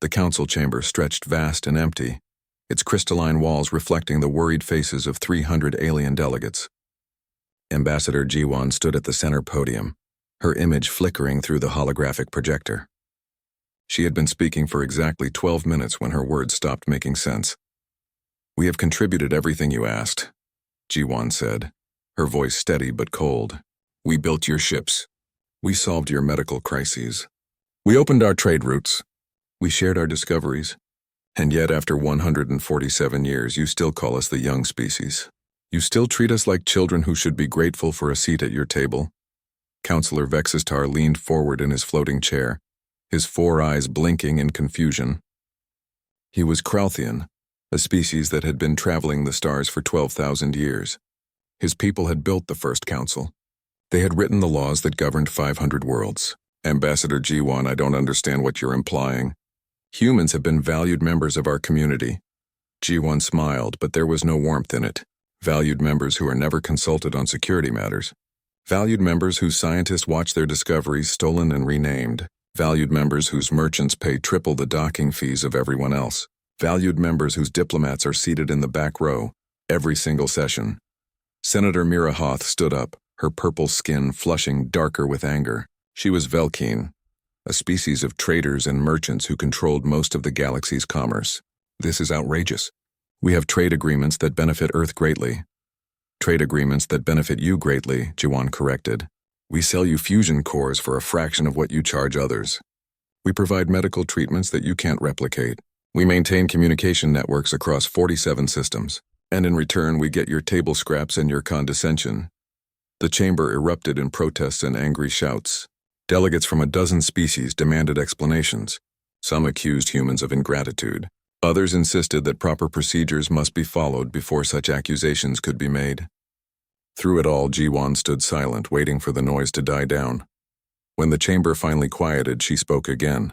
The council chamber stretched vast and empty, its crystalline walls reflecting the worried faces of 300 alien delegates. Ambassador Jiwan stood at the center podium, her image flickering through the holographic projector. She had been speaking for exactly 12 minutes when her words stopped making sense. "We have contributed everything you asked," Jiwan said, her voice steady but cold. "We built your ships. We solved your medical crises. We opened our trade routes. We shared our discoveries. And yet, after 147 years, you still call us the young species. You still treat us like children who should be grateful for a seat at your table." Counselor Vexistar leaned forward in his floating chair, his 4 eyes blinking in confusion. He was Kralthian, a species that had been traveling the stars for 12,000 years. His people had built the first council. They had written the laws that governed 500 worlds. "Ambassador Jiwan, I don't understand what you're implying. Humans have been valued members of our community." Jiwan smiled, but there was no warmth in it. Valued members who are never consulted on security matters. Valued members whose scientists watch their discoveries stolen and renamed. Valued members whose merchants pay triple the docking fees of everyone else. Valued members whose diplomats are seated in the back row, every single session. Senator Mira Hoth stood up, her purple skin flushing darker with anger. She was Velkeen, a species of traders and merchants who controlled most of the galaxy's commerce. "This is outrageous. We have trade agreements that benefit Earth greatly." "Trade agreements that benefit you greatly," Jiwan corrected. "We sell you fusion cores for a fraction of what you charge others. We provide medical treatments that you can't replicate. We maintain communication networks across 47 systems. And in return, we get your table scraps and your condescension." The chamber erupted in protests and angry shouts. Delegates from a dozen species demanded explanations. Some accused humans of ingratitude. Others insisted that proper procedures must be followed before such accusations could be made. Through it all, Jiwan stood silent, waiting for the noise to die down. When the chamber finally quieted, she spoke again.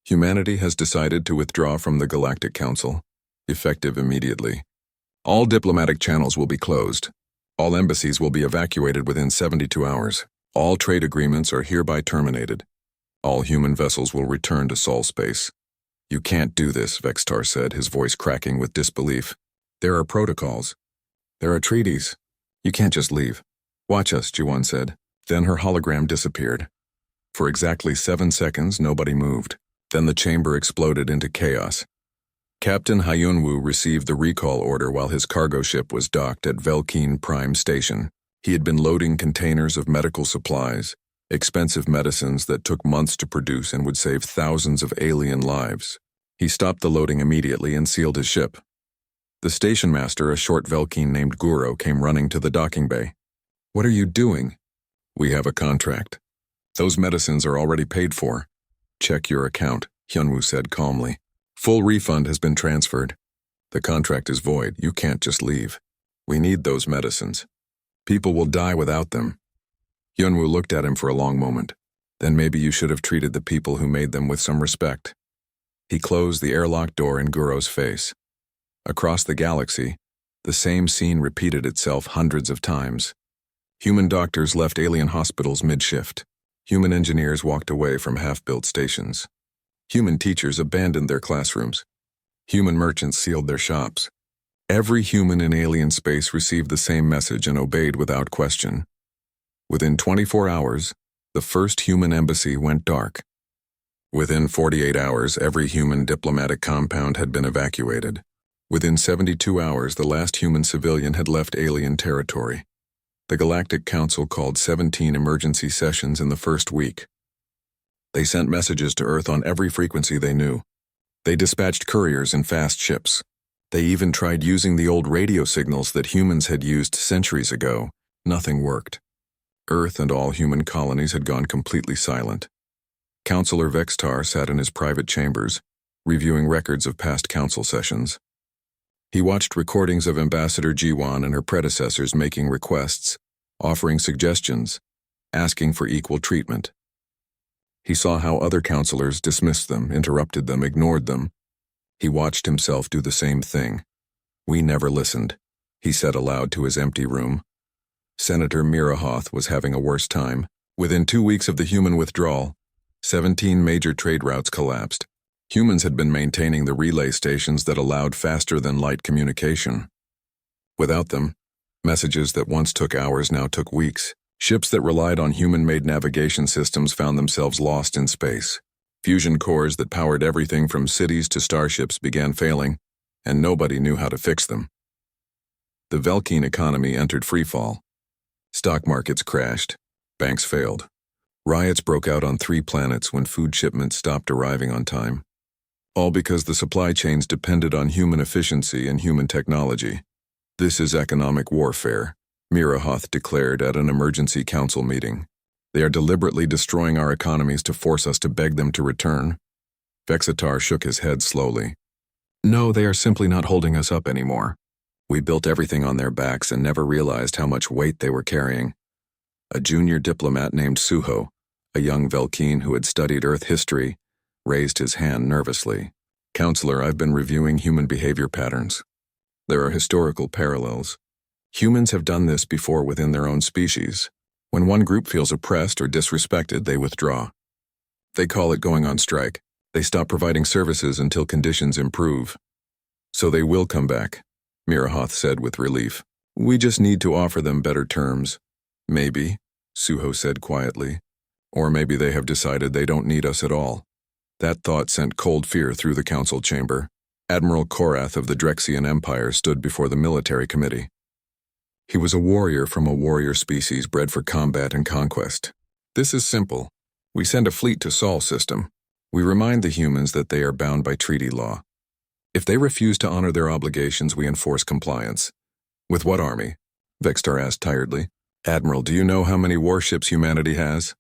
"Humanity has decided to withdraw from the Galactic Council, effective immediately. All diplomatic channels will be closed. All embassies will be evacuated within 72 hours. All trade agreements are hereby terminated. All human vessels will return to Sol space." "You can't do this," Vextar said, his voice cracking with disbelief. "There are protocols. There are treaties. You can't just leave." "Watch us," Jiwan said. Then her hologram disappeared. For exactly 7 seconds, nobody moved. Then the chamber exploded into chaos. Captain Hyunwoo received the recall order while his cargo ship was docked at Velkeen Prime Station. He had been loading containers of medical supplies, expensive medicines that took months to produce and would save thousands of alien lives. He stopped the loading immediately and sealed his ship. The station master, a short Velkeen named Guro, came running to the docking bay. "What are you doing?" "We have a contract. Those medicines are already paid for." "Check your account," Hyunwoo said calmly. "Full refund has been transferred. The contract is void. You can't just leave. We need those medicines. People will die without them." Hyunwoo looked at him for a long moment. "Then maybe you should have treated the people who made them with some respect." He closed the airlock door in Guro's face. Across the galaxy, the same scene repeated itself hundreds of times. Human doctors left alien hospitals mid-shift. Human engineers walked away from half-built stations. Human teachers abandoned their classrooms. Human merchants sealed their shops. Every human in alien space received the same message and obeyed without question. Within 24 hours, the first human embassy went dark. Within 48 hours, every human diplomatic compound had been evacuated. Within 72 hours, the last human civilian had left alien territory. The Galactic Council called 17 emergency sessions in the first week. They sent messages to Earth on every frequency they knew. They dispatched couriers in fast ships. They even tried using the old radio signals that humans had used centuries ago. Nothing worked. Earth and all human colonies had gone completely silent. Counselor Vextar sat in his private chambers, reviewing records of past council sessions. He watched recordings of Ambassador Jiwan and her predecessors making requests, offering suggestions, asking for equal treatment. He saw how other counselors dismissed them, interrupted them, ignored them. He watched himself do the same thing. "We never listened," he said aloud to his empty room. Senator Mira Hoth was having a worse time. Within 2 weeks of the human withdrawal, 17 major trade routes collapsed. Humans had been maintaining the relay stations that allowed faster-than-light communication. Without them, messages that once took hours now took weeks. Ships that relied on human-made navigation systems found themselves lost in space. Fusion cores that powered everything from cities to starships began failing, and nobody knew how to fix them. The Velkine economy entered freefall. Stock markets crashed. Banks failed. Riots broke out on 3 planets when food shipments stopped arriving on time. All because the supply chains depended on human efficiency and human technology. This is economic warfare, Mirahoth declared at an emergency council meeting. They are deliberately destroying our economies to force us to beg them to return. Vexatar shook his head slowly. No, they are simply not holding us up anymore. We built everything on their backs and never realized how much weight they were carrying. A junior diplomat named Suho, a young Velkine who had studied Earth history, raised his hand nervously. Counselor, I've been reviewing human behavior patterns. There are historical parallels. Humans have done this before within their own species. When one group feels oppressed or disrespected, they withdraw. They call it going on strike. They stop providing services until conditions improve. So they will come back, Mirahoth said with relief. We just need to offer them better terms. Maybe, Suho said quietly. Or maybe they have decided they don't need us at all. That thought sent cold fear through the council chamber. Admiral Korath of the Drexian Empire stood before the military committee. He was a warrior from a warrior species bred for combat and conquest. This is simple. We send a fleet to Sol system. We remind the humans that they are bound by treaty law. If they refuse to honor their obligations, we enforce compliance. With what army? Vextar asked tiredly. Admiral, do you know how many warships humanity has?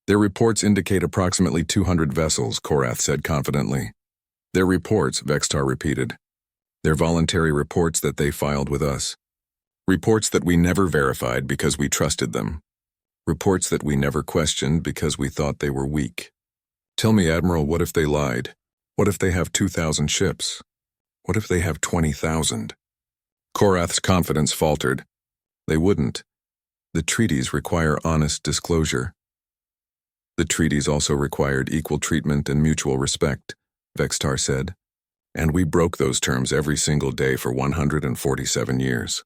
Their reports indicate approximately 200 vessels, Korath said confidently. Their reports, Vextar repeated. Their voluntary reports that they filed with us. Reports that we never verified because we trusted them. Reports that we never questioned because we thought they were weak. Tell me, Admiral, what if they lied? What if they have 2,000 ships? What if they have 20,000? Korath's confidence faltered. They wouldn't. The treaties require honest disclosure. The treaties also required equal treatment and mutual respect, Vextar said. And we broke those terms every single day for 147 years.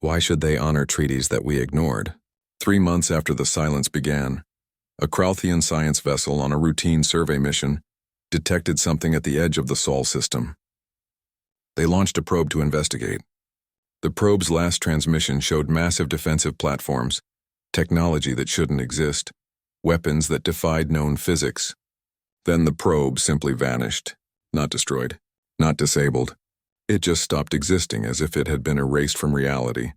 Why should they honor treaties that we ignored? 3 months after the silence began, a Kralthian science vessel on a routine survey mission detected something at the edge of the Sol system. They launched a probe to investigate. The probe's last transmission showed massive defensive platforms, technology that shouldn't exist, weapons that defied known physics. Then the probe simply vanished, not destroyed, not disabled. It just stopped existing as if it had been erased from reality.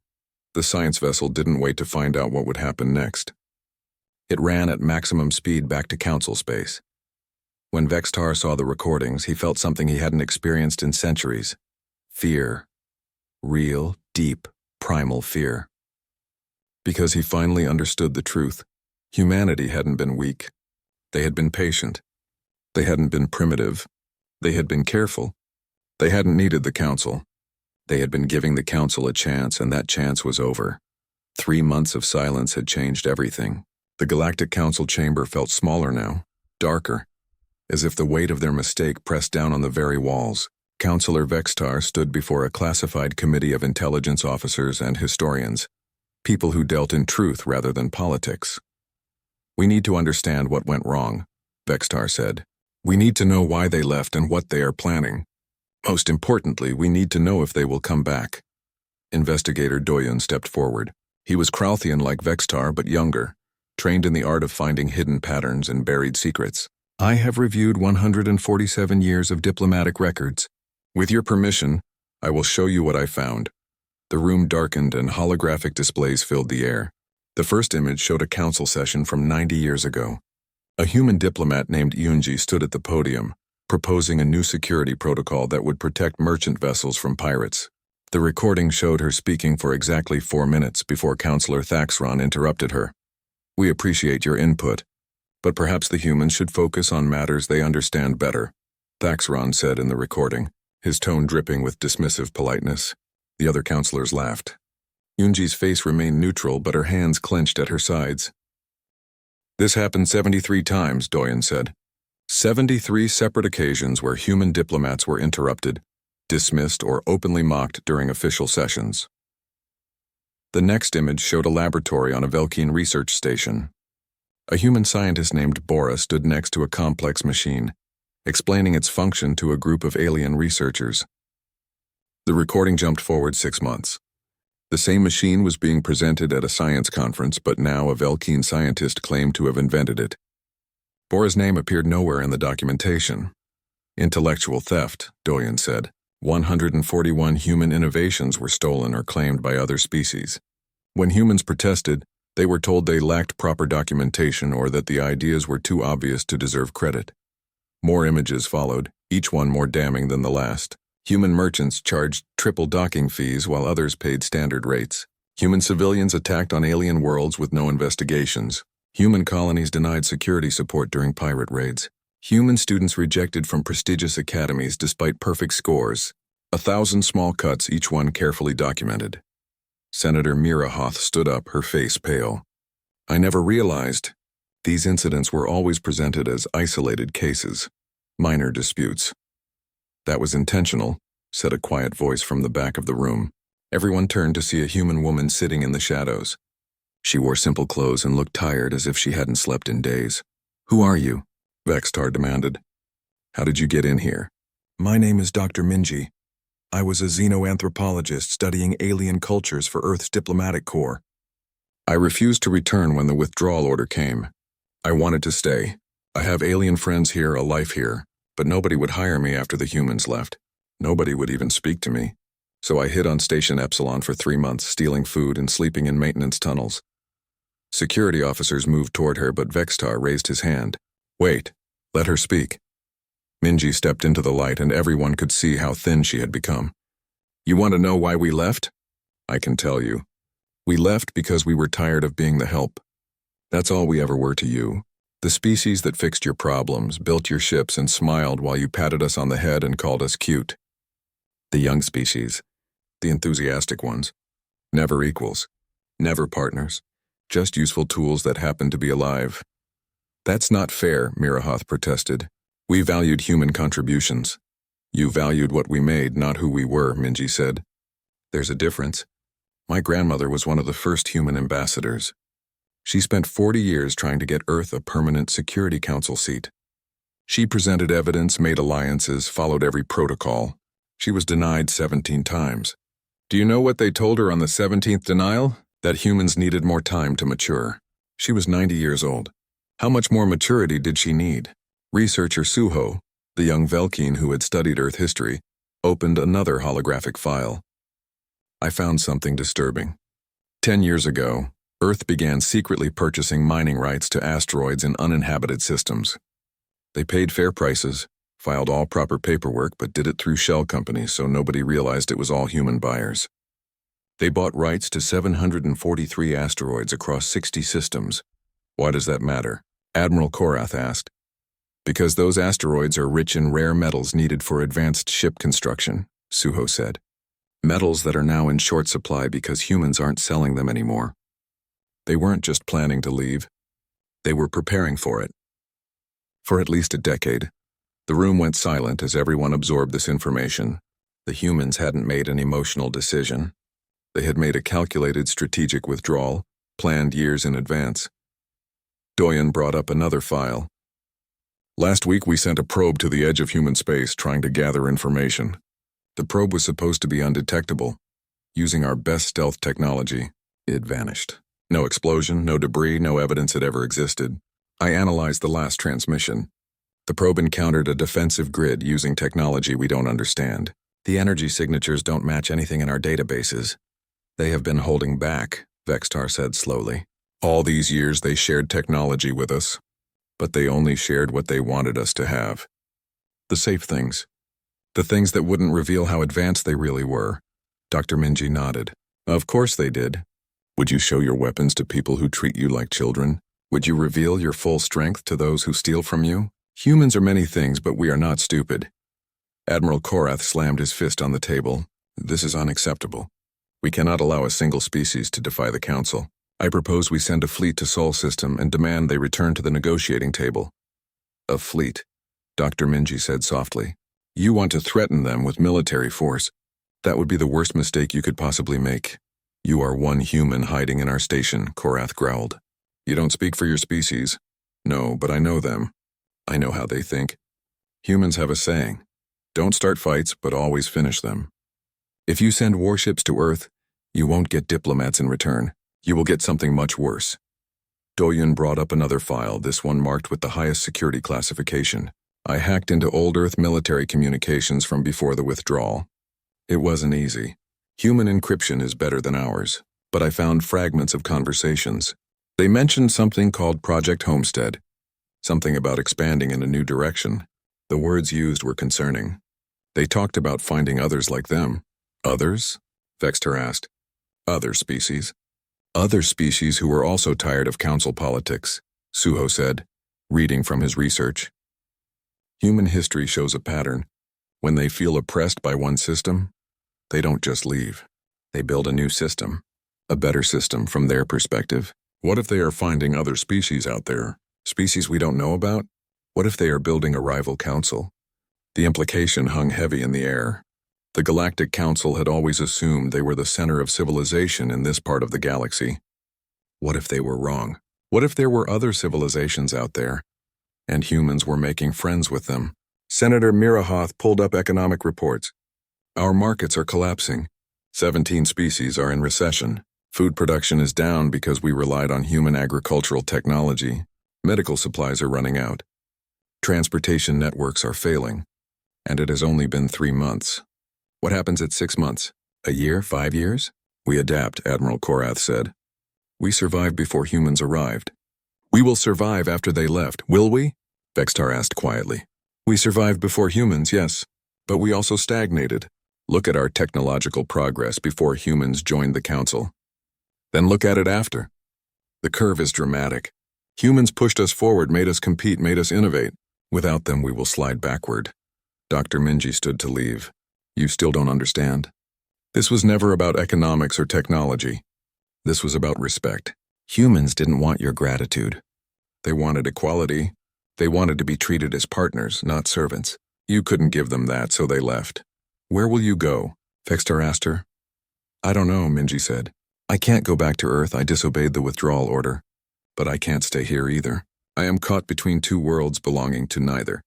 The science vessel didn't wait to find out what would happen next. It ran at maximum speed back to council space. When Vextar saw the recordings, he felt something he hadn't experienced in centuries. Fear. Real, deep, primal fear. Because he finally understood the truth. Humanity hadn't been weak. They had been patient. They hadn't been primitive. They had been careful. They hadn't needed the council. They had been giving the council a chance, and that chance was over. 3 months of silence had changed everything. The Galactic Council chamber felt smaller now, darker, as if the weight of their mistake pressed down on the very walls. Councillor Vextar stood before a classified committee of intelligence officers and historians, people who dealt in truth rather than politics. We need to understand what went wrong, Vextar said. We need to know why they left and what they are planning. Most importantly, we need to know if they will come back. Investigator Doyen stepped forward. He was Kralthian like Vextar, but younger, trained in the art of finding hidden patterns and buried secrets. I have reviewed 147 years of diplomatic records. With your permission, I will show you what I found. The room darkened and holographic displays filled the air. The first image showed a council session from 90 years ago. A human diplomat named Yunji stood at the podium, proposing a new security protocol that would protect merchant vessels from pirates. The recording showed her speaking for exactly 4 minutes before Councillor Thaxron interrupted her. We appreciate your input, but perhaps the humans should focus on matters they understand better, Thaxron said in the recording, his tone dripping with dismissive politeness. The other councillors laughed. Yunji's face remained neutral, but her hands clenched at her sides. This happened 73 times, Doyen said. 73 separate occasions where human diplomats were interrupted, dismissed, or openly mocked during official sessions. The next image showed a laboratory on a Velkine research station. A human scientist named Bora stood next to a complex machine, explaining its function to a group of alien researchers. The recording jumped forward 6 months. The same machine was being presented at a science conference, but now a Velkine scientist claimed to have invented it. Bora's name appeared nowhere in the documentation. Intellectual theft, Doyen said. 141 human innovations were stolen or claimed by other species. When humans protested, they were told they lacked proper documentation or that the ideas were too obvious to deserve credit. More images followed, each one more damning than the last. Human merchants charged triple docking fees while others paid standard rates. Human civilians attacked on alien worlds with no investigations. Human colonies denied security support during pirate raids. Human students rejected from prestigious academies despite perfect scores. 1,000 small cuts, each one carefully documented. Senator Mira Hoth stood up, her face pale. I never realized. These incidents were always presented as isolated cases, minor disputes. That was intentional, said a quiet voice from the back of the room. Everyone turned to see a human woman sitting in the shadows. She wore simple clothes and looked tired, as if she hadn't slept in days. Who are you? Vextar demanded. How did you get in here? My name is Dr. Minji. I was a xenoanthropologist studying alien cultures for Earth's diplomatic corps. I refused to return when the withdrawal order came. I wanted to stay. I have alien friends here, a life here, but nobody would hire me after the humans left. Nobody would even speak to me. So I hid on Station Epsilon for 3 months, stealing food and sleeping in maintenance tunnels. Security officers moved toward her, but Vextar raised his hand. Wait, let her speak. Minji stepped into the light, and everyone could see how thin she had become. You want to know why we left? I can tell you. We left because we were tired of being the help. That's all we ever were to you. The species that fixed your problems, built your ships, and smiled while you patted us on the head and called us cute. The young species, the enthusiastic ones, never equals, never partners, just useful tools that happen to be alive. That's not fair, Mirahoth protested. We valued human contributions. You valued what we made, not who we were, Minji said. There's a difference. My grandmother was one of the first human ambassadors. She spent 40 years trying to get Earth a permanent Security Council seat. She presented evidence, made alliances, followed every protocol. She was denied 17 times. Do you know what they told her on the 17th denial? That humans needed more time to mature. She was 90 years old. How much more maturity did she need? Researcher Suho, the young Velkine who had studied Earth history, opened another holographic file. I found something disturbing. 10 years ago, Earth began secretly purchasing mining rights to asteroids in uninhabited systems. They paid fair prices, filed all proper paperwork, but did it through shell companies so nobody realized it was all human buyers. They bought rights to 743 asteroids across 60 systems. Why does that matter? Admiral Korath asked. Because those asteroids are rich in rare metals needed for advanced ship construction, Suho said. Metals that are now in short supply because humans aren't selling them anymore. They weren't just planning to leave. They were preparing for it. For at least a decade, the room went silent as everyone absorbed this information. The humans hadn't made an emotional decision. They had made a calculated strategic withdrawal, planned years in advance. Doyen brought up another file. Last week we sent a probe to the edge of human space trying to gather information. The probe was supposed to be undetectable. Using our best stealth technology, it vanished. No explosion, no debris, no evidence it ever existed. I analyzed the last transmission. The probe encountered a defensive grid using technology we don't understand. The energy signatures don't match anything in our databases. They have been holding back, Vextar said slowly. All these years they shared technology with us, but they only shared what they wanted us to have. The safe things. The things that wouldn't reveal how advanced they really were. Dr. Minji nodded. Of course they did. Would you show your weapons to people who treat you like children? Would you reveal your full strength to those who steal from you? Humans are many things, but we are not stupid. Admiral Korath slammed his fist on the table. This is unacceptable. We cannot allow a single species to defy the Council. I propose we send a fleet to Sol System and demand they return to the negotiating table. A fleet. Dr. Minji said softly. You want to threaten them with military force. That would be the worst mistake you could possibly make. You are one human hiding in our station, Korath growled. You don't speak for your species. No, but I know them. I know how they think. Humans have a saying. Don't start fights, but always finish them. If you send warships to Earth, you won't get diplomats in return. You will get something much worse. Doyun brought up another file, this one marked with the highest security classification. I hacked into old Earth military communications from before the withdrawal. It wasn't easy. Human encryption is better than ours, but I found fragments of conversations. They mentioned something called Project Homestead, something about expanding in a new direction. The words used were concerning. They talked about finding others like them. Others? Vexter asked. Other species. Other species who were also tired of council politics, Suho said, reading from his research. Human history shows a pattern. When they feel oppressed by one system, they don't just leave. They build a new system, a better system from their perspective. What if they are finding other species out there? Species we don't know about? What if they are building a rival council? The implication hung heavy in the air. The Galactic Council had always assumed they were the center of civilization in this part of the galaxy. What if they were wrong? What if there were other civilizations out there, and humans were making friends with them? Senator Mirahoth pulled up economic reports. Our markets are collapsing. 17 species are in recession. Food production is down because we relied on human agricultural technology. Medical supplies are running out. Transportation networks are failing. And it has only been 3 months. What happens at 6 months? A year? 5 years? We adapt, Admiral Korath said. We survived before humans arrived. We will survive after they left, will we? Vextar asked quietly. We survived before humans, yes, but we also stagnated. Look at our technological progress before humans joined the council. Then look at it after. The curve is dramatic. Humans pushed us forward, made us compete, made us innovate. Without them, we will slide backward. Dr. Minji stood to leave. You still don't understand? This was never about economics or technology. This was about respect. Humans didn't want your gratitude. They wanted equality. They wanted to be treated as partners, not servants. You couldn't give them that, so they left. Where will you go? Vextar asked her. I don't know, Minji said. I can't go back to Earth. I disobeyed the withdrawal order. But I can't stay here either. I am caught between two worlds belonging to neither.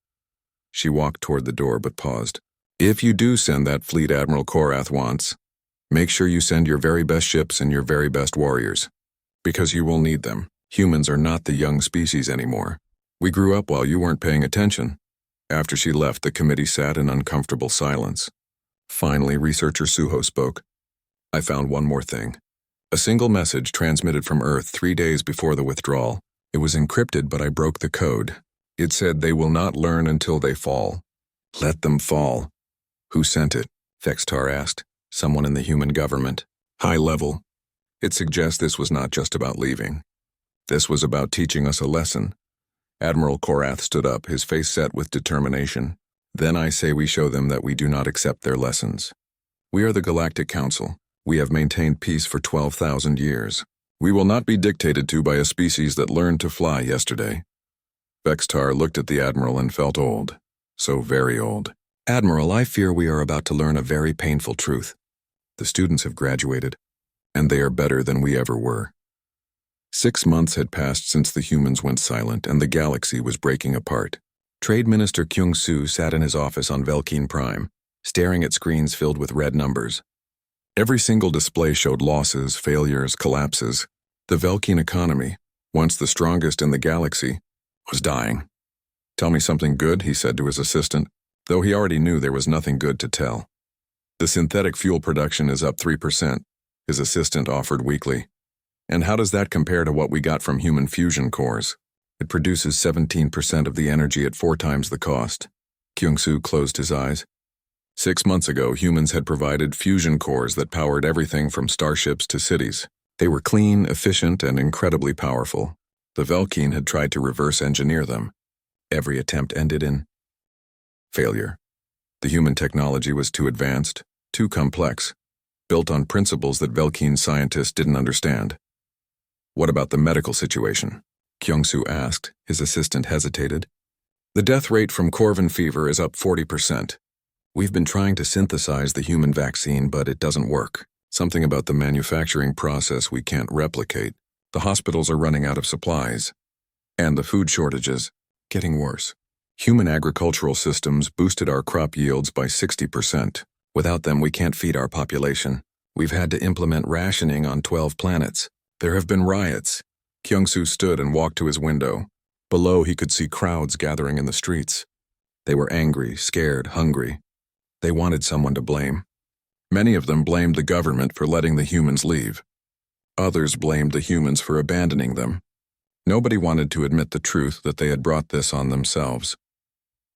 She walked toward the door but paused. If you do send that fleet Admiral Korath wants, make sure you send your very best ships and your very best warriors. Because you will need them. Humans are not the young species anymore. We grew up while you weren't paying attention. After she left, the committee sat in uncomfortable silence. Finally, researcher Suho spoke. I found one more thing. A single message transmitted from Earth 3 days before the withdrawal. It was encrypted, but I broke the code. It said they will not learn until they fall. Let them fall. Who sent it? Vextar asked. Someone in the human government. High level. It suggests this was not just about leaving. This was about teaching us a lesson. Admiral Korath stood up, his face set with determination. Then I say we show them that we do not accept their lessons. We are the Galactic Council. We have maintained peace for 12,000 years. We will not be dictated to by a species that learned to fly yesterday. Vextar looked at the Admiral and felt old. So very old. Admiral, I fear we are about to learn a very painful truth. The students have graduated, and they are better than we ever were. 6 months had passed since the humans went silent and the galaxy was breaking apart. Trade Minister Kyung-soo sat in his office on Velkeen Prime, staring at screens filled with red numbers. Every single display showed losses, failures, collapses. The Velkeen economy, once the strongest in the galaxy, was dying. Tell me something good, he said to his assistant, though he already knew there was nothing good to tell. The synthetic fuel production is up 3%, his assistant offered weakly. And how does that compare to what we got from human fusion cores? It produces 17% of the energy at 4 times the cost. Kyung-soo closed his eyes. 6 months ago, humans had provided fusion cores that powered everything from starships to cities. They were clean, efficient, and incredibly powerful. The Velkeen had tried to reverse engineer them. Every attempt ended in failure. The human technology was too advanced, too complex, built on principles that Velkeen scientists didn't understand. What about the medical situation? Kyung-soo asked. His assistant hesitated. The death rate from Corvin fever is up 40%. We've been trying to synthesize the human vaccine, but it doesn't work. Something about the manufacturing process we can't replicate. The hospitals are running out of supplies. And the food shortages, getting worse. Human agricultural systems boosted our crop yields by 60%. Without them, we can't feed our population. We've had to implement rationing on 12 planets. There have been riots. Kyung-soo stood and walked to his window. Below, he could see crowds gathering in the streets. They were angry, scared, hungry. They wanted someone to blame. Many of them blamed the government for letting the humans leave. Others blamed the humans for abandoning them. Nobody wanted to admit the truth that they had brought this on themselves.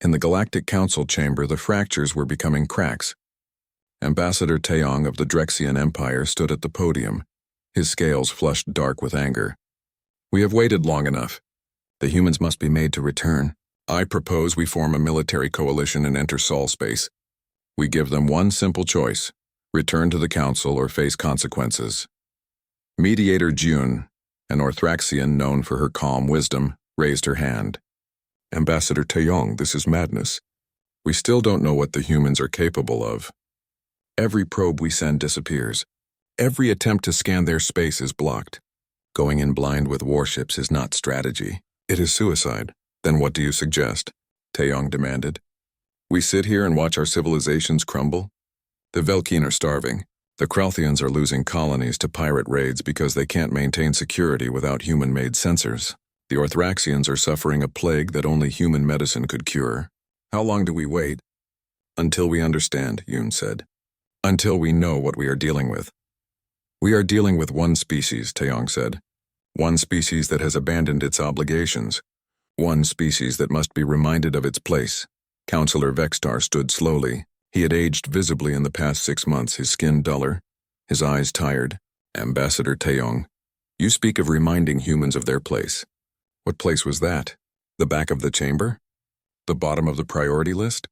In the Galactic Council chamber, the fractures were becoming cracks. Ambassador Taeyong of the Drexian Empire stood at the podium. His scales flushed dark with anger. We have waited long enough. The humans must be made to return. I propose we form a military coalition and enter Sol space. We give them one simple choice: return to the Council or face consequences. Mediator June, an Orthraxian known for her calm wisdom, raised her hand. Ambassador Taeyong, this is madness. We still don't know what the humans are capable of. Every probe we send disappears. Every attempt to scan their space is blocked. Going in blind with warships is not strategy. It is suicide. Then what do you suggest? Taeyong demanded. We sit here and watch our civilizations crumble? The Velkin are starving. The Kralthians are losing colonies to pirate raids because they can't maintain security without human-made sensors. The Orthraxians are suffering a plague that only human medicine could cure. How long do we wait? Until we understand, Yoon said. Until we know what we are dealing with. We are dealing with one species, Taeyong said. One species that has abandoned its obligations. One species that must be reminded of its place. Counselor Vextar stood slowly. He had aged visibly in the past 6 months, his skin duller, his eyes tired. Ambassador Taeyong, you speak of reminding humans of their place. What place was that? The back of the chamber? The bottom of the priority list?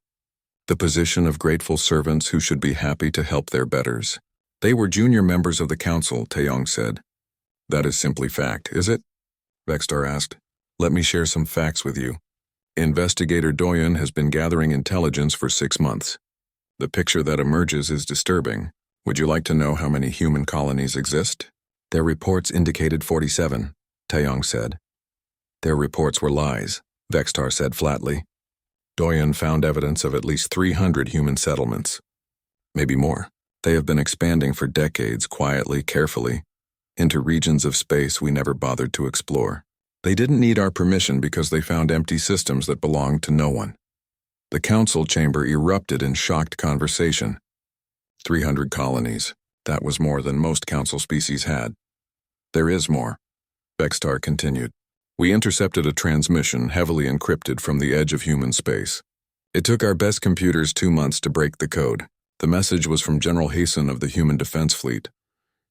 The position of grateful servants who should be happy to help their betters. They were junior members of the council, Taeyong said. That is simply fact, is it? Vextar asked. Let me share some facts with you. Investigator Doyen has been gathering intelligence for 6 months. The picture that emerges is disturbing. Would you like to know how many human colonies exist? Their reports indicated 47, Taeyong said. Their reports were lies, Vextar said flatly. Doyen found evidence of at least 300 human settlements. Maybe more. They have been expanding for decades, quietly, carefully, into regions of space we never bothered to explore. They didn't need our permission because they found empty systems that belonged to no one. The council chamber erupted in shocked conversation. 300 colonies. That was more than most council species had. There is more, Vextar continued. We intercepted a transmission heavily encrypted from the edge of human space. It took our best computers 2 months to break the code. The message was from General Hasten of the Human Defense Fleet.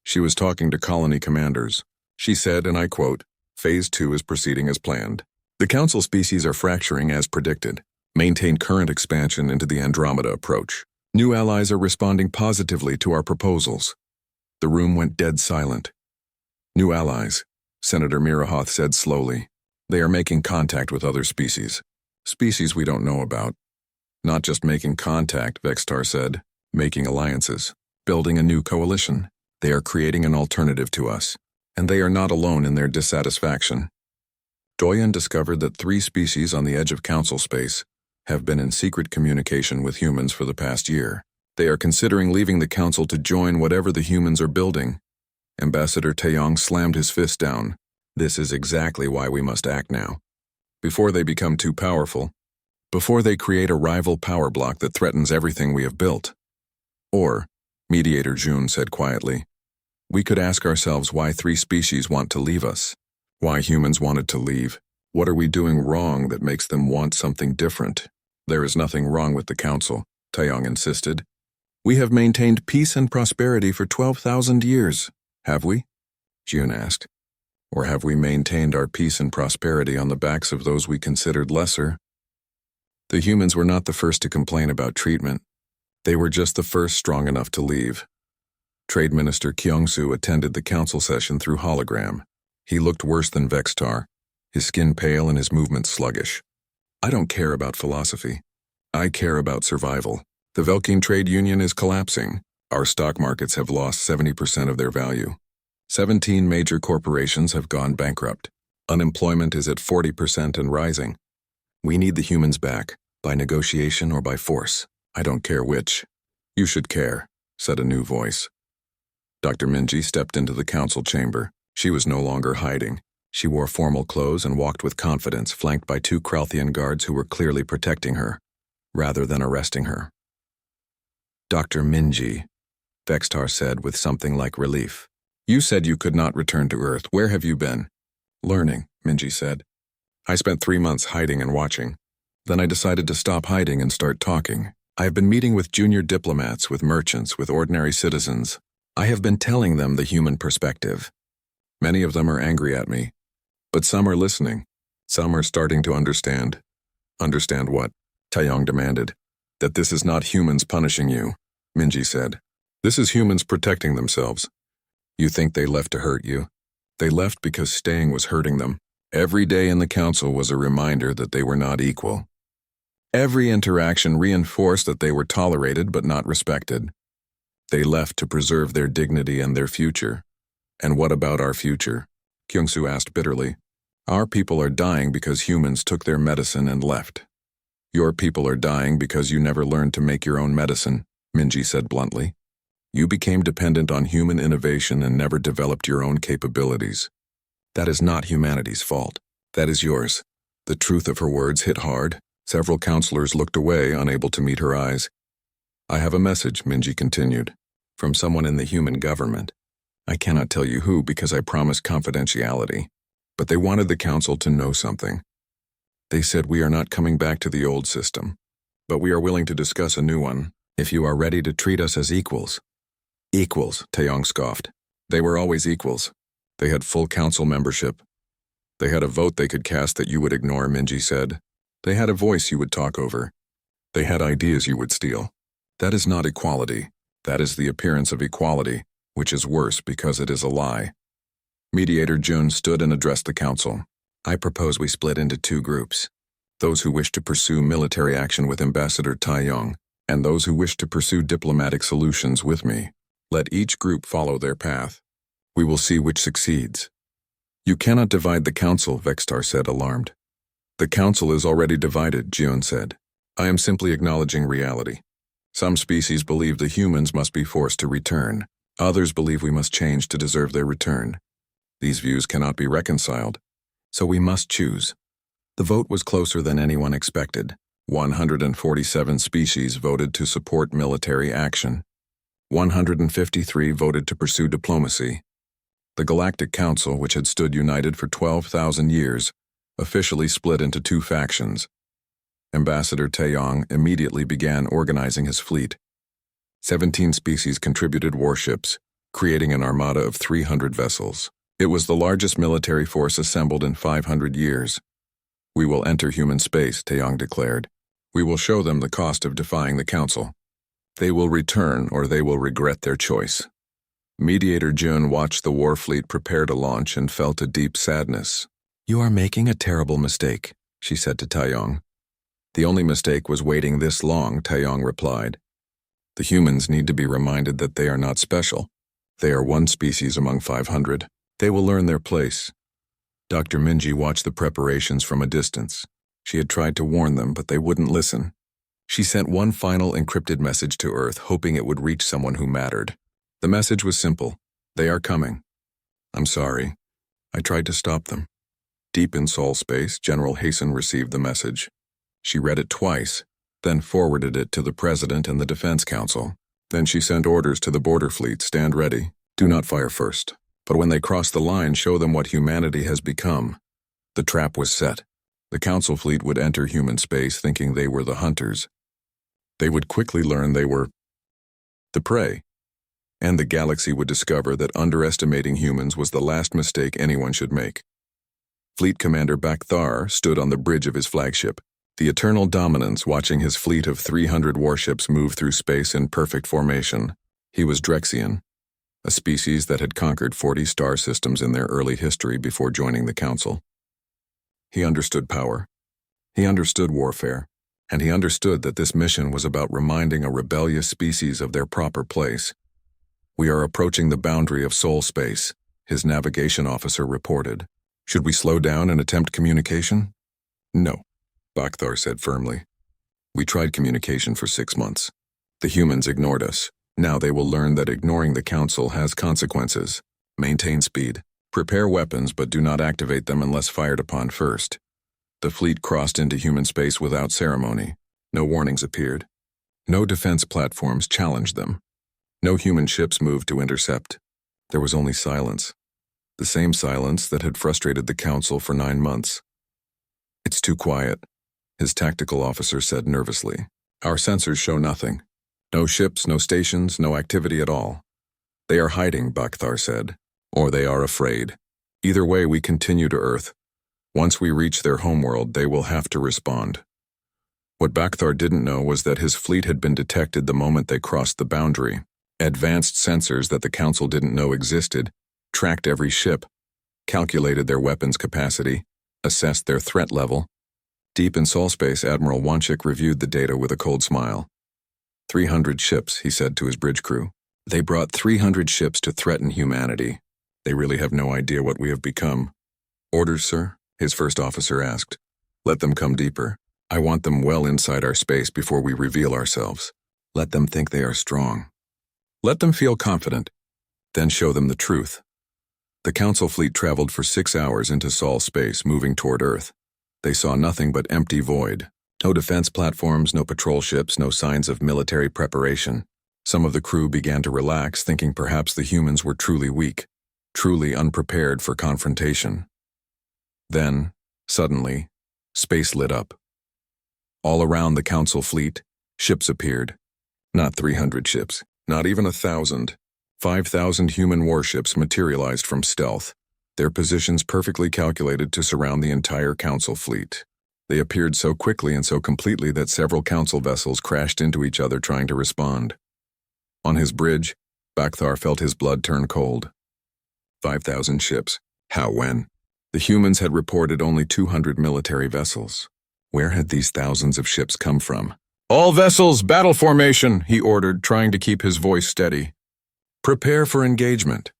She was talking to colony commanders. She said, and I quote, Phase 2 is proceeding as planned. The council species are fracturing as predicted. Maintain current expansion into the Andromeda approach. New allies are responding positively to our proposals. The room went dead silent. New allies, Senator Mirahoth said slowly. They are making contact with other species. Species we don't know about. Not just making contact, Vextar said. Making alliances. Building a new coalition. They are creating an alternative to us. And they are not alone in their dissatisfaction. Doyen discovered that 3 species on the edge of council space have been in secret communication with humans for the past year. They are considering leaving the council to join whatever the humans are building. Ambassador Taeyong slammed his fist down. This is exactly why we must act now. Before they become too powerful. Before they create a rival power block that threatens everything we have built. Or, Mediator June said quietly, we could ask ourselves why 3 species want to leave us. Why humans wanted to leave. What are we doing wrong that makes them want something different? There is nothing wrong with the council, Taeyong insisted. We have maintained peace and prosperity for 12,000 years. Have we? June asked. Or have we maintained our peace and prosperity on the backs of those we considered lesser? The humans were not the first to complain about treatment. They were just the first strong enough to leave. Trade Minister Kyung-soo attended the council session through hologram. He looked worse than Vextar, his skin pale and his movements sluggish. I don't care about philosophy. I care about survival. The Velkin trade union is collapsing. Our stock markets have lost 70% of their value. 17 major corporations have gone bankrupt. Unemployment is at 40% and rising. We need the humans back, by negotiation or by force. I don't care which. You should care, said a new voice. Dr. Minji stepped into the council chamber. She was no longer hiding. She wore formal clothes and walked with confidence, flanked by 2 Kralthian guards who were clearly protecting her, rather than arresting her. Dr. Minji, Vextar said with something like relief. You said you could not return to Earth. Where have you been? Learning, Minji said. I spent 3 months hiding and watching. Then I decided to stop hiding and start talking. I have been meeting with junior diplomats, with merchants, with ordinary citizens. I have been telling them the human perspective. Many of them are angry at me. But some are listening. Some are starting to understand. Understand what? Taeyong demanded. That this is not humans punishing you, Minji said. This is humans protecting themselves. You think they left to hurt you? They left because staying was hurting them. Every day in the council was a reminder that they were not equal. Every interaction reinforced that they were tolerated but not respected. They left to preserve their dignity and their future. And what about our future? Kyungsoo asked bitterly. Our people are dying because humans took their medicine and left. Your people are dying because you never learned to make your own medicine, Minji said bluntly. You became dependent on human innovation and never developed your own capabilities. That is not humanity's fault. That is yours. The truth of her words hit hard. Several counselors looked away, unable to meet her eyes. I have a message, Minji continued, from someone in the human government. I cannot tell you who because I promised confidentiality, but they wanted the council to know something. They said we are not coming back to the old system, but we are willing to discuss a new one if you are ready to treat us as equals. Equals, Taeyong scoffed. They were always equals. They had full council membership. They had a vote they could cast that you would ignore, Minji said. They had a voice you would talk over. They had ideas you would steal. That is not equality. That is the appearance of equality, which is worse because it is a lie. Mediator Jun stood and addressed the council. I propose we split into 2 groups. Those who wish to pursue military action with Ambassador Taeyong, and those who wish to pursue diplomatic solutions with me. Let each group follow their path. We will see which succeeds. You cannot divide the council, Vextar said, alarmed. The council is already divided, Jion said. I am simply acknowledging reality. Some species believe the humans must be forced to return. Others believe we must change to deserve their return. These views cannot be reconciled, so we must choose. The vote was closer than anyone expected. 147 species voted to support military action. 153 voted to pursue diplomacy. The Galactic Council, which had stood united for 12,000 years, officially split into 2 factions. Ambassador Taeyong immediately began organizing his fleet. 17 species contributed warships, creating an armada of 300 vessels. It was the largest military force assembled in 500 years. We will enter human space, Taeyong declared. We will show them the cost of defying the council. They will return or they will regret their choice. Mediator Jun watched the war fleet prepare to launch and felt a deep sadness. You are making a terrible mistake, she said to Taeyong. The only mistake was waiting this long, Taeyong replied. The humans need to be reminded that they are not special. They are one species among 500. They will learn their place. Dr. Minji watched the preparations from a distance. She had tried to warn them, but they wouldn't listen. She sent one final encrypted message to Earth, hoping it would reach someone who mattered. The message was simple. They are coming. I'm sorry. I tried to stop them. Deep in Sol space, General Hasten received the message. She read it twice, then forwarded it to the President and the Defense Council. Then she sent orders to the border fleet, stand ready. Do not fire first. But when they cross the line, show them what humanity has become. The trap was set. The Council fleet would enter human space thinking they were the hunters. They would quickly learn they were the prey. And the galaxy would discover that underestimating humans was the last mistake anyone should make. Fleet Commander Bakhtar stood on the bridge of his flagship, the Eternal Dominance, watching his fleet of 300 warships move through space in perfect formation. He was Drexian, a species that had conquered 40 star systems in their early history before joining the Council. He understood power. He understood warfare, and he understood that this mission was about reminding a rebellious species of their proper place. "We are approaching the boundary of soul space," his navigation officer reported. "Should we slow down and attempt communication?" "No," Bakhtar said firmly. "We tried communication for 6 months. The humans ignored us. Now they will learn that ignoring the Council has consequences. Maintain speed. Prepare weapons, but do not activate them unless fired upon first." The fleet crossed into human space without ceremony. No warnings appeared. No defense platforms challenged them. No human ships moved to intercept. There was only silence. The same silence that had frustrated the Council for 9 months. "It's too quiet," his tactical officer said nervously. "Our sensors show nothing. No ships, no stations, no activity at all." "They are hiding," Bakhtar said. "Or they are afraid. Either way, we continue to Earth. Once we reach their homeworld, they will have to respond." What Bakhtar didn't know was that his fleet had been detected the moment they crossed the boundary. Advanced sensors that the Council didn't know existed tracked every ship, calculated their weapons capacity, assessed their threat level. Deep in Sol space, Admiral Wanchik reviewed the data with a cold smile. 300 ships, he said to his bridge crew. "They brought 300 ships to threaten humanity. They really have no idea what we have become." "Orders, sir?" his first officer asked. "Let them come deeper. I want them well inside our space before we reveal ourselves. Let them think they are strong. Let them feel confident. Then show them the truth." The Council fleet traveled for 6 hours into Sol space, moving toward Earth. They saw nothing but empty void. No defense platforms, no patrol ships, no signs of military preparation. Some of the crew began to relax, thinking perhaps the humans were truly weak, truly unprepared for confrontation. Then, suddenly, space lit up. All around the Council fleet, ships appeared. Not 300 ships, not even 1,000. 5,000 human warships materialized from stealth, their positions perfectly calculated to surround the entire Council fleet. They appeared so quickly and so completely that several Council vessels crashed into each other trying to respond. On his bridge, Bakhtar felt his blood turn cold. 5,000 ships. How, when? The humans had reported only 200 military vessels. Where had these thousands of ships come from? "All vessels, battle formation," he ordered, trying to keep his voice steady. "Prepare for engagement."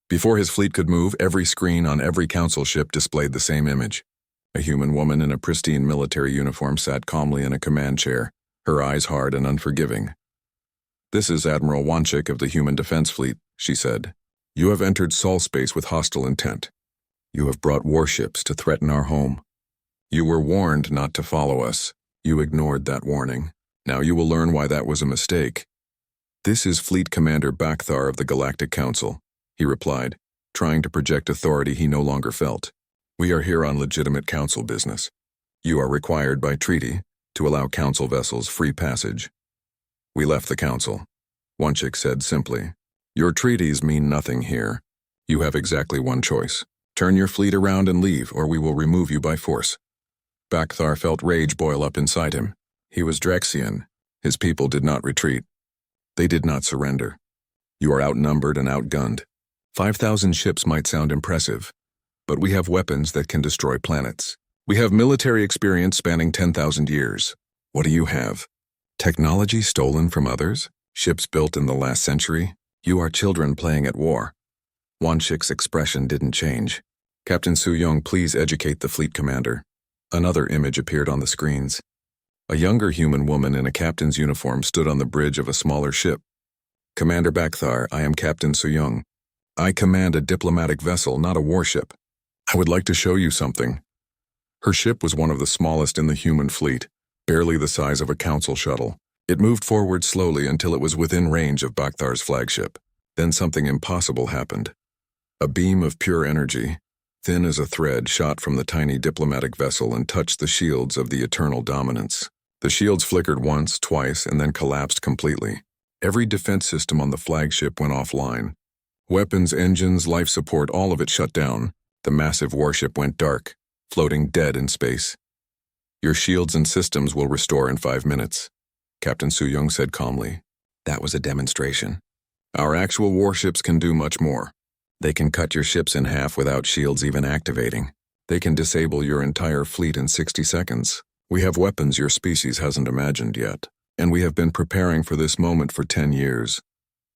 Before his fleet could move, every screen on every Council ship displayed the same image. A human woman in a pristine military uniform sat calmly in a command chair, her eyes hard and unforgiving. "This is Admiral Wanchik of the Human Defense Fleet," she said. "You have entered Sol space with hostile intent. You have brought warships to threaten our home. You were warned not to follow us. You ignored that warning. Now you will learn why that was a mistake." "This is Fleet Commander Bakhtar of the Galactic Council," he replied, trying to project authority he no longer felt. "We are here on legitimate Council business. You are required by treaty to allow Council vessels free passage." "We left the Council," Wanchik said simply. "Your treaties mean nothing here. You have exactly one choice. Turn your fleet around and leave, or we will remove you by force." Bakhtar felt rage boil up inside him. He was Drexian. His people did not retreat. They did not surrender. You are outnumbered and outgunned. 5,000 ships might sound impressive, but we have weapons that can destroy planets. We have military experience spanning 10,000 years. What do you have? Technology stolen from others? Ships built in the last century? You are children playing at war. Wanchik's expression didn't change. "Captain Su-Young, please educate the fleet commander." Another image appeared on the screens. A younger human woman in a captain's uniform stood on the bridge of a smaller ship. "Commander Bakhtar, I am Captain Su-Young. I command a diplomatic vessel, not a warship. I would like to show you something." Her ship was one of the smallest in the human fleet, barely the size of a Council shuttle. It moved forward slowly until it was within range of Bakhtar's flagship. Then something impossible happened. A beam of pure energy, thin as a thread, shot from the tiny diplomatic vessel and touched the shields of the Eternal Dominance. The shields flickered once, twice, and then collapsed completely. Every defense system on the flagship went offline. Weapons, engines, life support, all of it shut down. The massive warship went dark, floating dead in space. "Your shields and systems will restore in 5 minutes," Captain Su-Young said calmly. "That was a demonstration. Our actual warships can do much more. They can cut your ships in half without shields even activating. They can disable your entire fleet in 60 seconds. We have weapons your species hasn't imagined yet, and we have been preparing for this moment for 10 years.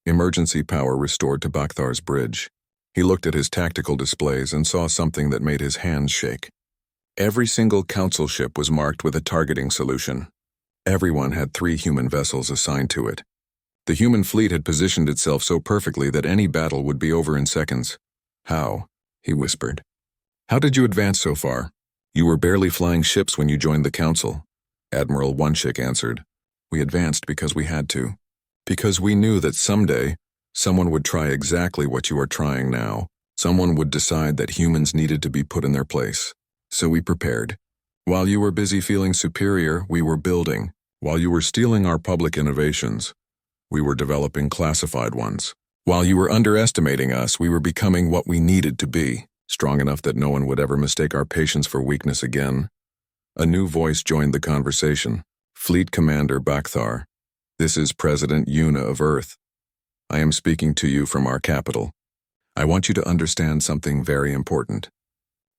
Emergency power restored to Bakthar's bridge. He looked at his tactical displays and saw something that made his hands shake. Every single council ship was marked with a targeting solution. Everyone had 3 human vessels assigned to it. The human fleet had positioned itself so perfectly that any battle would be over in seconds. "How?" he whispered. "How did you advance so far? You were barely flying ships when you joined the council." Admiral Oneshik answered. "We advanced because we had to. Because we knew that someday, someone would try exactly what you are trying now. Someone would decide that humans needed to be put in their place. So we prepared. While you were busy feeling superior, we were building. While you were stealing our public innovations, we were developing classified ones. While you were underestimating us, we were becoming what we needed to be, strong enough that no one would ever mistake our patience for weakness again." A new voice joined the conversation. "Fleet Commander Bakthar, this is President Yuna of Earth. I am speaking to you from our capital. I want you to understand something very important.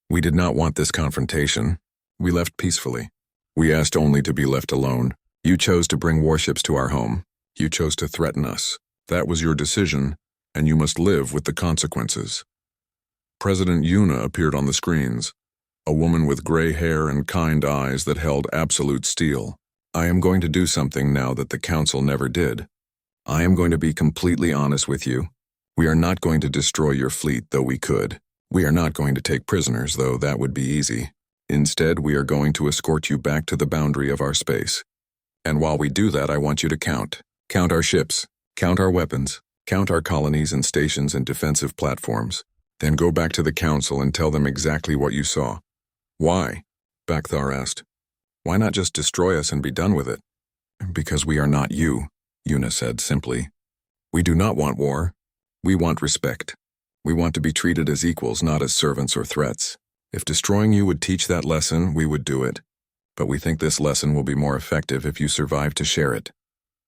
We did not want this confrontation. We left peacefully. We asked only to be left alone. You chose to bring warships to our home. You chose to threaten us. That was your decision, and you must live with the consequences." President Yuna appeared on the screens, a woman with gray hair and kind eyes that held absolute steel. "I am going to do something now that the council never did. I am going to be completely honest with you. We are not going to destroy your fleet, though we could. We are not going to take prisoners, though that would be easy. Instead, we are going to escort you back to the boundary of our space. And while we do that, I want you to count. Count our ships, count our weapons, count our colonies and stations and defensive platforms. Then go back to the council and tell them exactly what you saw." "Why?" Bakthar asked. "Why not just destroy us and be done with it?" "Because we are not you," Yuna said simply. "We do not want war. We want respect. We want to be treated as equals, not as servants or threats. If destroying you would teach that lesson, we would do it. But we think this lesson will be more effective if you survive to share it."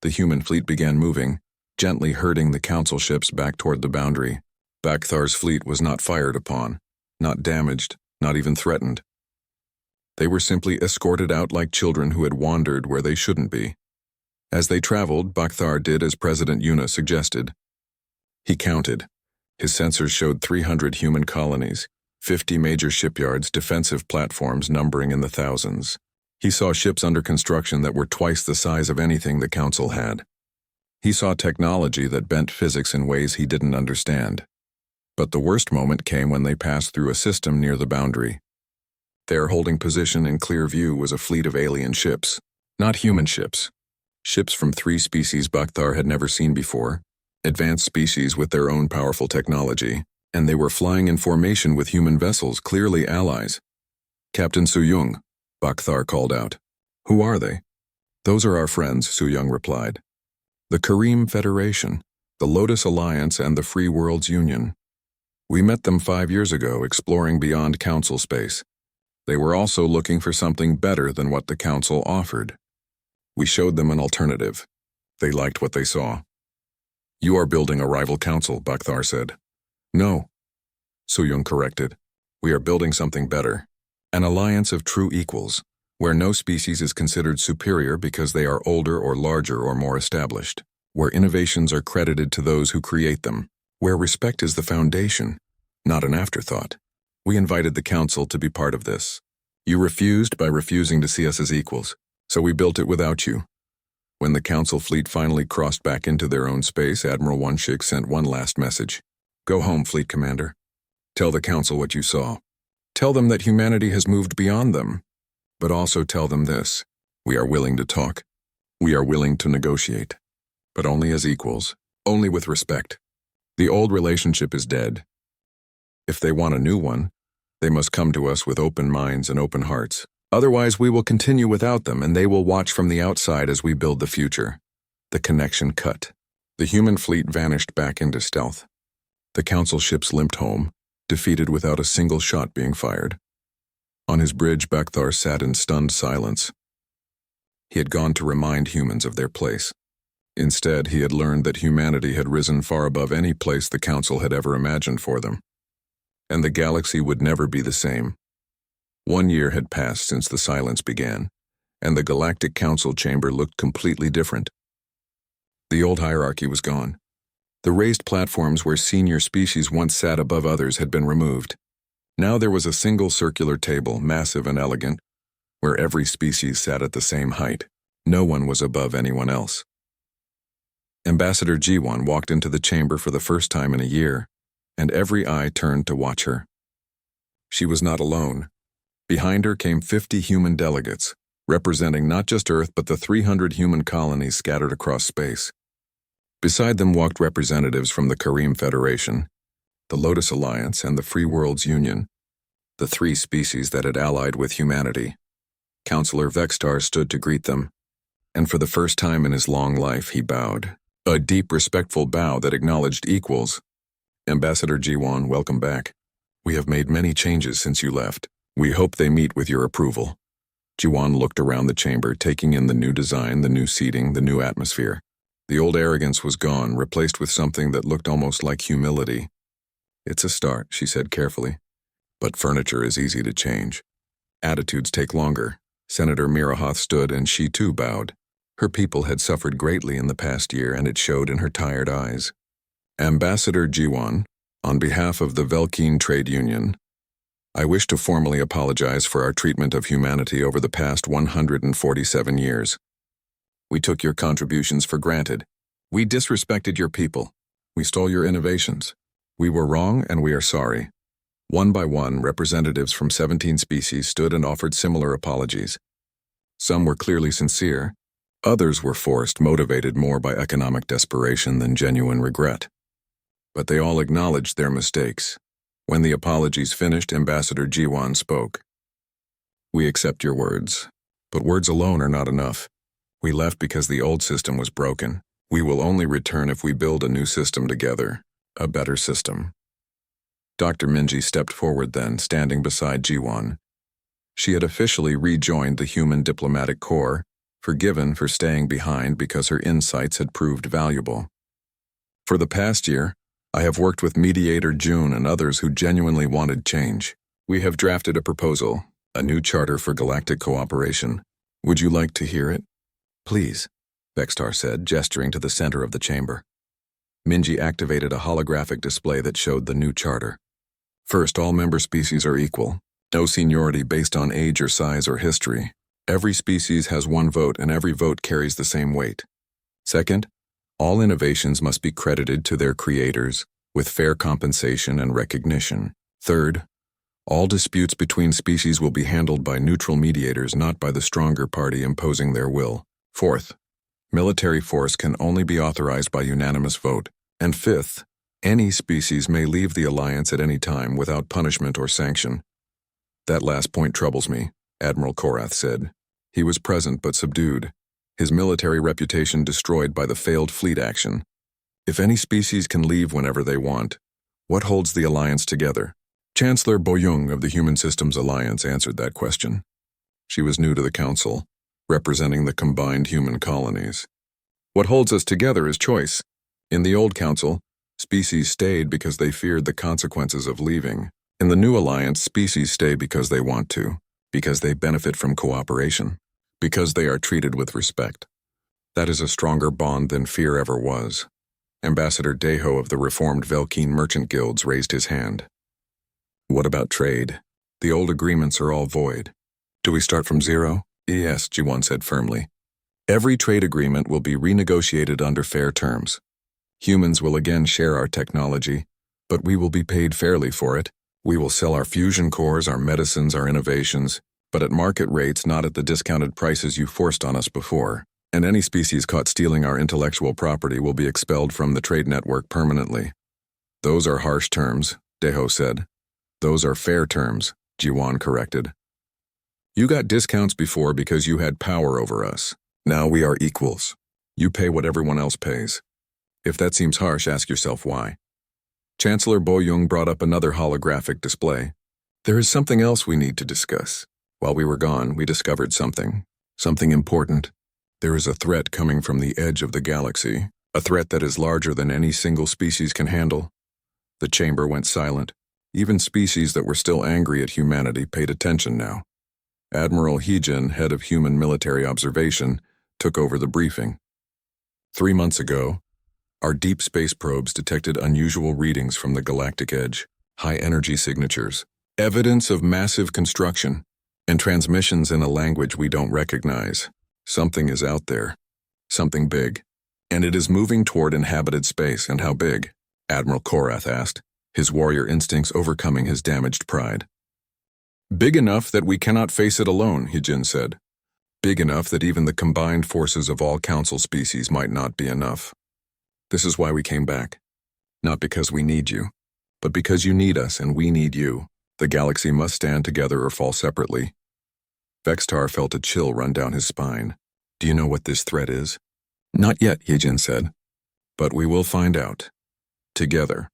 The human fleet began moving, gently herding the council ships back toward the boundary. Bakthar's fleet was not fired upon, not damaged, not even threatened. They were simply escorted out like children who had wandered where they shouldn't be. As they traveled, Bakthar did as President Yuna suggested. He counted. His sensors showed 300 human colonies, 50 major shipyards, defensive platforms numbering in the thousands. He saw ships under construction that were twice the size of anything the council had. He saw technology that bent physics in ways he didn't understand. But the worst moment came when they passed through a system near the boundary. There, holding position in clear view, was a fleet of alien ships. Not human ships. Ships from 3 species Bakthar had never seen before. Advanced species with their own powerful technology. And they were flying in formation with human vessels, clearly allies. "Captain Suyung," Bakthar called out. "Who are they?" "Those are our friends," Suyung replied. "The Kareem Federation, the Lotus Alliance, and the Free Worlds Union. We met them 5 years ago, exploring beyond council space. They were also looking for something better than what the council offered. We showed them an alternative. They liked what they saw." "You are building a rival council," Bakthar said. "No," Suyung corrected. "We are building something better. An alliance of true equals, where no species is considered superior because they are older or larger or more established, where innovations are credited to those who create them, where respect is the foundation, not an afterthought. We invited the council to be part of this. You refused by refusing to see us as equals, so we built it without you." When the council fleet finally crossed back into their own space, Admiral Oneshik sent one last message. "Go home, Fleet Commander. Tell the council what you saw. Tell them that humanity has moved beyond them. But also tell them this: we are willing to talk. We are willing to negotiate. But only as equals, only with respect. The old relationship is dead. If they want a new one, they must come to us with open minds and open hearts. Otherwise, we will continue without them, and they will watch from the outside as we build the future." The connection cut. The human fleet vanished back into stealth. The council ships limped home, defeated without a single shot being fired. On his bridge, Bakthar sat in stunned silence. He had gone to remind humans of their place. Instead, he had learned that humanity had risen far above any place the council had ever imagined for them. And the galaxy would never be the same. 1 year had passed since the silence began, and the Galactic Council chamber looked completely different. The old hierarchy was gone. The raised platforms where senior species once sat above others had been removed. Now there was a single circular table, massive and elegant, where every species sat at the same height. No one was above anyone else. Ambassador G1 walked into the chamber for the first time in a year, and every eye turned to watch her. She was not alone. Behind her came 50 human delegates, representing not just Earth but the 300 human colonies scattered across space. Beside them walked representatives from the Kareem Federation, the Lotus Alliance, and the Free Worlds Union, the three species that had allied with humanity. Counselor Vextar stood to greet them, and for the first time in his long life he bowed. A deep, respectful bow that acknowledged equals. Ambassador G1, welcome back. We have made many changes since you left. We hope they meet with your approval. G1 looked around the chamber, taking in the new design, the new seating, the new atmosphere. The old arrogance was gone, replaced with something that looked almost like humility. It's a start, she said carefully. But furniture is easy to change. Attitudes take longer. Senator Mirahoth stood, and she too bowed. Her people had suffered greatly in the past year, and it showed in her tired eyes. Ambassador G1, on behalf of the Velkeen Trade Union, I wish to formally apologize for our treatment of humanity over the past 147 years. We took your contributions for granted. We disrespected your people. We stole your innovations. We were wrong, and we are sorry. One by one, representatives from 17 species stood and offered similar apologies. Some were clearly sincere. Others were forced, motivated more by economic desperation than genuine regret. But they all acknowledged their mistakes. When the apologies finished, Ambassador G1 spoke. We accept your words, but words alone are not enough. We left because the old system was broken. We will only return if we build a new system together, a better system. Dr. Minji stepped forward then, standing beside G1. She had officially rejoined the Human Diplomatic Corps, forgiven for staying behind because her insights had proved valuable. For the past year, I have worked with Mediator June and others who genuinely wanted change. We have drafted a proposal, a new charter for galactic cooperation. Would you like to hear it? Please, Vextar said, gesturing to the center of the chamber. Minji activated a holographic display that showed the new charter. First, all member species are equal. No seniority based on age or size or history. Every species has one vote, and every vote carries the same weight. Second, all innovations must be credited to their creators, with fair compensation and recognition. Third, all disputes between species will be handled by neutral mediators, not by the stronger party imposing their will. Fourth, military force can only be authorized by unanimous vote. And fifth, any species may leave the alliance at any time without punishment or sanction. That last point troubles me, Admiral Korath said. He was present but subdued, his military reputation destroyed by the failed fleet action. If any species can leave whenever they want, what holds the alliance together? Chancellor Boyoung of the Human Systems Alliance answered that question. She was new to the council, representing the combined human colonies. What holds us together is choice. In the old council, species stayed because they feared the consequences of leaving. In the new alliance, species stay because they want to, because they benefit from cooperation, because they are treated with respect. That is a stronger bond than fear ever was. Ambassador Deho of the reformed Velkeen merchant guilds raised his hand. What about trade? The old agreements are all void. Do we start from zero? Yes, G1 said firmly. Every trade agreement will be renegotiated under fair terms. Humans will again share our technology, but we will be paid fairly for it. We will sell our fusion cores, our medicines, our innovations, but at market rates, not at the discounted prices you forced on us before. And any species caught stealing our intellectual property will be expelled from the trade network permanently. Those are harsh terms, Deho said. Those are fair terms, Jiwan corrected. You got discounts before because you had power over us. Now we are equals. You pay what everyone else pays. If that seems harsh, ask yourself why. Chancellor Boyoung brought up another holographic display. There is something else we need to discuss. While we were gone, we discovered something important. There is a threat coming from the edge of the galaxy, a threat that is larger than any single species can handle. The chamber went silent. Even species that were still angry at humanity paid attention now. Admiral Heejin, head of human military observation, took over the briefing. 3 months ago, our deep space probes detected unusual readings from the galactic edge, high-energy signatures, evidence of massive construction, and transmissions in a language we don't recognize. Something is out there. Something big. And it is moving toward inhabited space. And how big? Admiral Korath asked, his warrior instincts overcoming his damaged pride. Big enough that we cannot face it alone, Heejin said. Big enough that even the combined forces of all council species might not be enough. This is why we came back. Not because we need you, but because you need us and we need you. The galaxy must stand together or fall separately. Vextar felt a chill run down his spine. Do you know what this threat is? Not yet, Heejin said. But we will find out. Together.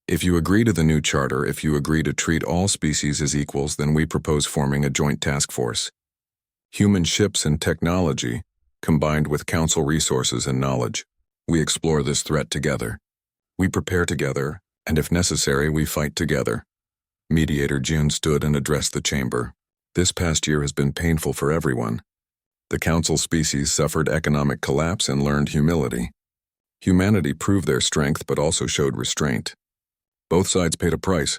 If you agree to the new charter, if you agree to treat all species as equals, then we propose forming a joint task force. Human ships and technology, combined with council resources and knowledge. We explore this threat together. We prepare together, and if necessary, we fight together. Mediator June stood and addressed the chamber. This past year has been painful for everyone. The council species suffered economic collapse and learned humility. Humanity proved their strength but also showed restraint. Both sides paid a price,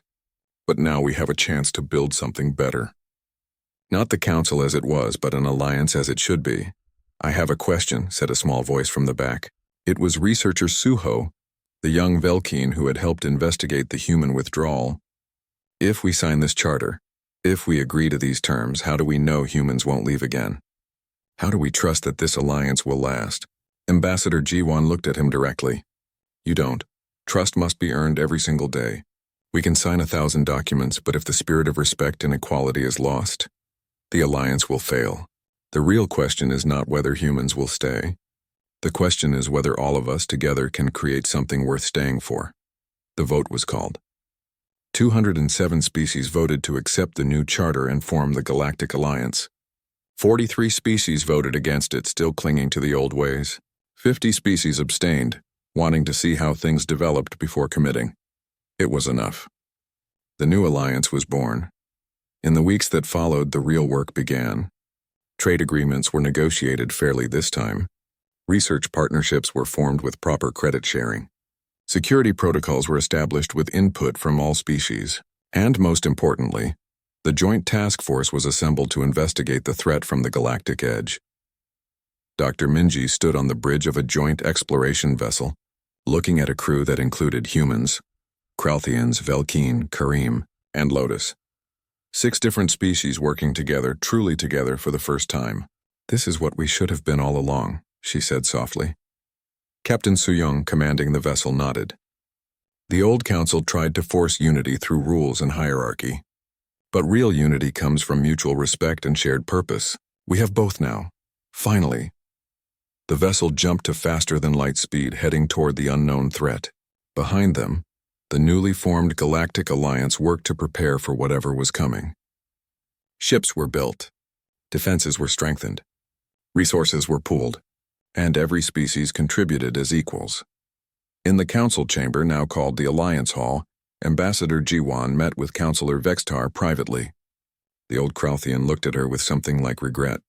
but now we have a chance to build something better. Not the council as it was, but an alliance as it should be. I have a question, said a small voice from the back. It was researcher Suho, the young Velkeen who had helped investigate the human withdrawal. If we sign this charter, if we agree to these terms, how do we know humans won't leave again? How do we trust that this alliance will last? Ambassador Jiwan looked at him directly. You don't. Trust must be earned every single day. We can sign 1,000 documents, but if the spirit of respect and equality is lost, the alliance will fail. The real question is not whether humans will stay. The question is whether all of us together can create something worth staying for. The vote was called. 207 species voted to accept the new charter and form the Galactic Alliance. 43 species voted against it, still clinging to the old ways. 50 species abstained, wanting to see how things developed before committing. It was enough. The new alliance was born. In the weeks that followed, the real work began. Trade agreements were negotiated fairly this time. Research partnerships were formed with proper credit sharing. Security protocols were established with input from all species. And most importantly, the Joint Task Force was assembled to investigate the threat from the galactic edge. Dr. Minji stood on the bridge of a joint exploration vessel, looking at a crew that included humans, Kralthians, Velkeen, Kareem, and Lotus. 6 different species working together, truly together for the first time. This is what we should have been all along, she said softly. Captain Suyong, commanding the vessel, nodded. The old council tried to force unity through rules and hierarchy. But real unity comes from mutual respect and shared purpose. We have both now. Finally. The vessel jumped to faster-than-light speed, heading toward the unknown threat. Behind them, the newly formed Galactic Alliance worked to prepare for whatever was coming. Ships were built. Defenses were strengthened. Resources were pooled. And every species contributed as equals. In the council chamber, now called the Alliance Hall, Ambassador Jiwan met with Counselor Vextar privately. The old Kralthian looked at her with something like regret.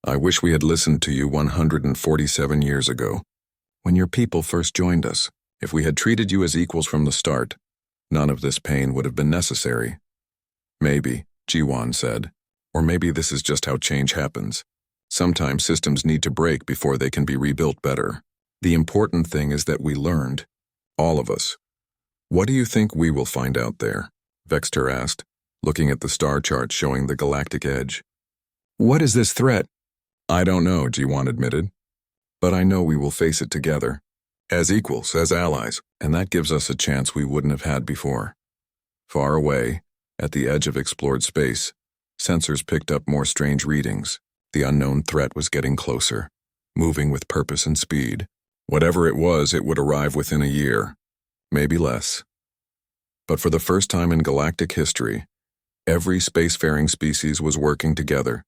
I wish we had listened to you 147 years ago, when your people first joined us. If we had treated you as equals from the start, none of this pain would have been necessary. Maybe, Jiwan said, or maybe this is just how change happens. Sometimes systems need to break before they can be rebuilt better. The important thing is that we learned, all of us. What do you think we will find out there? Vexter asked, looking at the star chart showing the galactic edge. What is this threat? I don't know, Jiwan admitted. But I know we will face it together. As equals, as allies, and that gives us a chance we wouldn't have had before. Far away, at the edge of explored space, sensors picked up more strange readings. The unknown threat was getting closer, moving with purpose and speed. Whatever it was, it would arrive within a year, maybe less. But for the first time in galactic history, every spacefaring species was working together,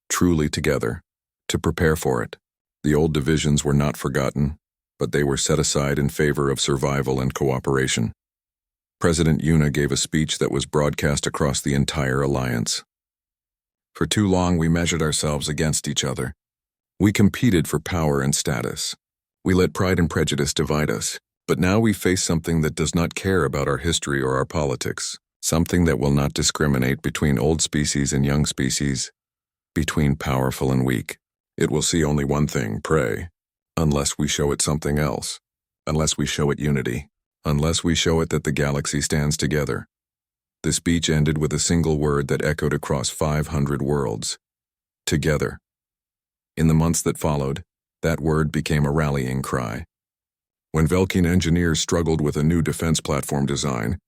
truly together, to prepare for it. The old divisions were not forgotten, but they were set aside in favor of survival and cooperation. President Yuna gave a speech that was broadcast across the entire alliance. For too long, we measured ourselves against each other. We competed for power and status. We let pride and prejudice divide us. But now we face something that does not care about our history or our politics. Something that will not discriminate between old species and young species, between powerful and weak. It will see only one thing, prey. Unless we show it something else. Unless we show it unity. Unless we show it that the galaxy stands together. The speech ended with a single word that echoed across 500 worlds. Together. In the months that followed, that word became a rallying cry. When Velkin engineers struggled with a new defense platform design,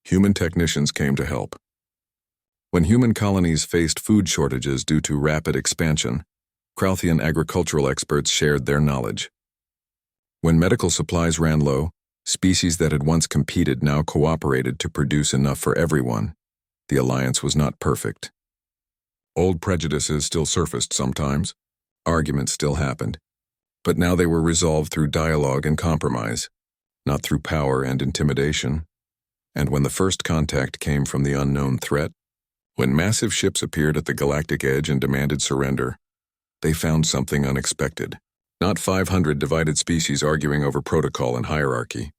human technicians came to help. When human colonies faced food shortages due to rapid expansion, Kralthian agricultural experts shared their knowledge. When medical supplies ran low, species that had once competed now cooperated to produce enough for everyone. The alliance was not perfect. Old prejudices still surfaced sometimes. Arguments still happened. But now they were resolved through dialogue and compromise, not through power and intimidation. And when the first contact came from the unknown threat, when massive ships appeared at the galactic edge and demanded surrender, they found something unexpected. Not 500 divided species arguing over protocol and hierarchy.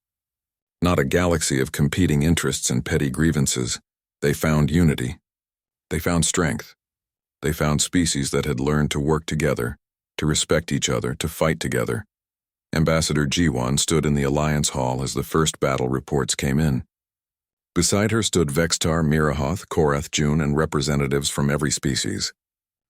Not a galaxy of competing interests and petty grievances. They found unity. They found strength. They found species that had learned to work together, to respect each other, to fight together. Ambassador G1 stood in the Alliance Hall as the first battle reports came in. Beside her stood Vextar, Mirahoth, Korath, June, and representatives from every species.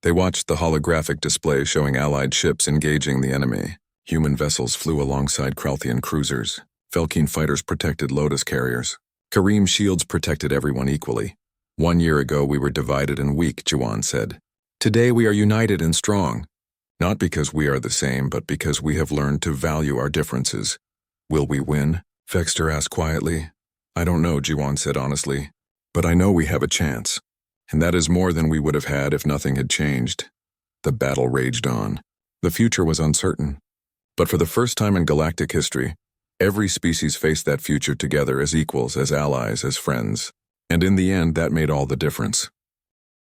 They watched the holographic display showing allied ships engaging the enemy. Human vessels flew alongside Kralthian cruisers. Velkin fighters protected Lotus carriers. Kareem shields protected everyone equally. 1 year ago we were divided and weak, Juwan said. Today we are united and strong. Not because we are the same, but because we have learned to value our differences. Will we win? Vexter asked quietly. I don't know, Jiwan said honestly. But I know we have a chance. And that is more than we would have had if nothing had changed. The battle raged on. The future was uncertain. But for the first time in galactic history, every species faced that future together as equals, as allies, as friends. And in the end, that made all the difference.